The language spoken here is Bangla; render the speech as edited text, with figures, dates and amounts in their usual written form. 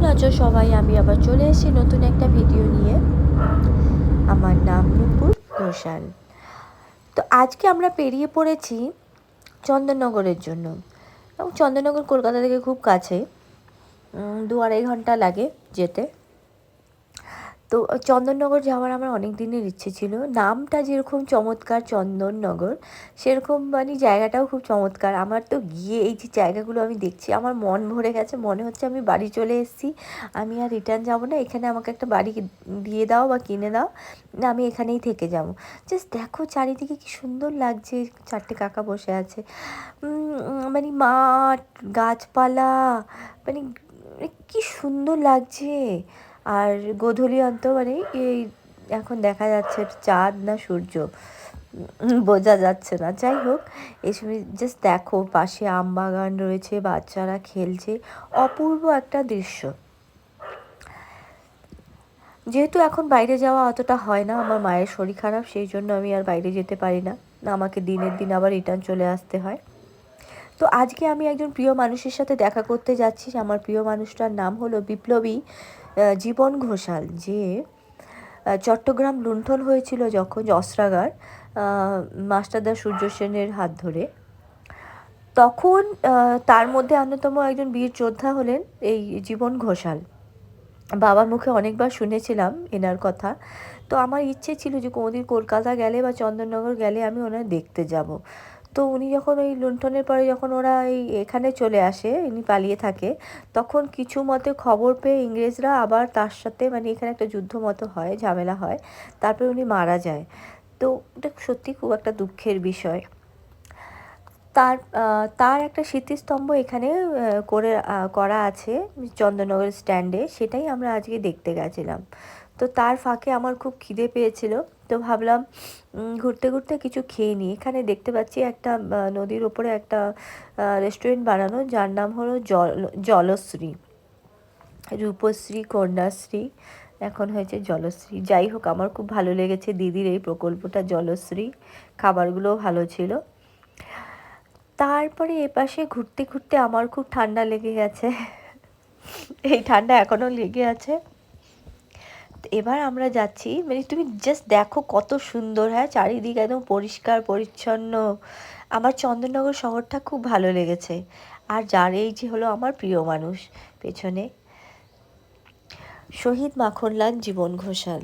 কেমন আছো সবাই? আমি আবার চলে এসেছি নতুন একটা ভিডিও নিয়ে। আমার নাম নূপুর ঘোষাল। তো আজকে আমরা বেরিয়ে পড়েছি চন্দননগরের জন্য। এবং চন্দননগর কলকাতা থেকে খুব কাছে, 2-2.5 ঘন্টা লাগে যেতে। তো চন্দননগর যাওয়ার আমার অনেক দিনের ইচ্ছে ছিল। নামটা যেরকম চমৎকার চন্দননগর, সেরকম মানে জায়গাটাও খুব চমৎকার। আমার তো গিয়ে এই যে জায়গাগুলো আমি দেখছি, আমার মন ভরে গেছে। মনে হচ্ছে আমি বাড়ি চলে এসেছি, আমি আর রিটার্ন যাব না। এখানে আমাকে একটা বাড়ি দিয়ে দাও বা কিনে দাও, আমি এখানেই থেকে যাব। জাস্ট দেখো চারিদিকে কি সুন্দর লাগছে। 4টে কাকা বসে আছে, মানে মাঠ, গাছপালা, মানে কি সুন্দর লাগছে। আর গোধূলি অন্তর মানে এই এখন দেখা যাচ্ছে চাঁদ না সূর্য বোঝা যাচ্ছে না। যাই হোক, এই সময় জাস্ট দেখো পাশে আম বাগান রয়েছে, বাচ্চারা খেলছে, অপূর্ব একটা দৃশ্য। যেহেতু এখন বাইরে যাওয়া অতটা হয় না, আমার মায়ের শরীর খারাপ, সেই জন্য আমি আর বাইরে যেতে পারি না। আমাকে দিনের দিন আবার রিটার্ন চলে আসতে হয়। তো আজকে আমি একজন প্রিয় মানুষের সাথে দেখা করতে যাচ্ছি। আমার প্রিয় মানুষটার নাম হলো বিপ্লবী জীবন ঘোষাল, যে চট্টগ্রাম লুণ্ঠন হয়েছিল যখন অস্ত্রাগার মাস্টারদা সূর্য সেনের হাত ধরে, তখন তার মধ্যে অন্যতম একজন বীর যোদ্ধা হলেন এই জীবন ঘোষাল। বাবার মুখে অনেকবার শুনেছিলাম এনার কথা। তো আমার ইচ্ছে ছিল যে কোনোদিন কলকাতা গেলে বা চন্দননগর গেলে আমি ওনার দেখতে যাব। তো উনি যখন ওই লুণ্ঠনের পরে যখন ওরা এখানে চলে আসে, ইনি পালিয়ে থাকে, তখন কিছু মতে খবর পেয়ে ইংরেজরা আবার তার সাথে মানে এখানে একটা যুদ্ধ মতো হয়, ঝামেলা হয়, তারপরে উনি মারা যায়। তো এটা সত্যি খুব একটা দুঃখের বিষয়। তার তার একটা স্মৃতিস্তম্ভ এখানে করা আছে চন্দননগর স্ট্যান্ডে, সেটাই আমরা আজকে দেখতে গেছিলাম। তো তার ফাঁকে আমার খুব খিদে পেয়েছিল, তো ভাবলাম ঘুরতে ঘুরতে কিছু খেয়ে নিই। এখানে দেখতে পাচ্ছি একটা নদীর ওপরে একটা রেস্টুরেন্ট বানানো, যার নাম হলো জলশ্রী। রূপশ্রী, কন্যাশ্রী, এখন হয়েছে জলশ্রী। যাই হোক, আমার খুব ভালো লেগেছে দিদির এই প্রকল্পটা জলশ্রী। খাবারগুলোও ভালো ছিল। তারপরে এপাশে ঘুরতে ঘুরতে আমার খুব ঠান্ডা লেগে গেছে। এই ঠান্ডা এখনও লেগে আছে। এবার আমরা যাচ্ছি, মানে তুমি জাস্ট দেখো কত সুন্দর, হ্যাঁ, চারিদিকে একদম পরিষ্কার পরিচ্ছন্ন। আমার চন্দননগর শহরটা খুব ভালো লেগেছে। আর যার এই যে হলো আমার প্রিয় মানুষ পেছনে, শহীদ মাখনলাল জীবন ঘোষাল।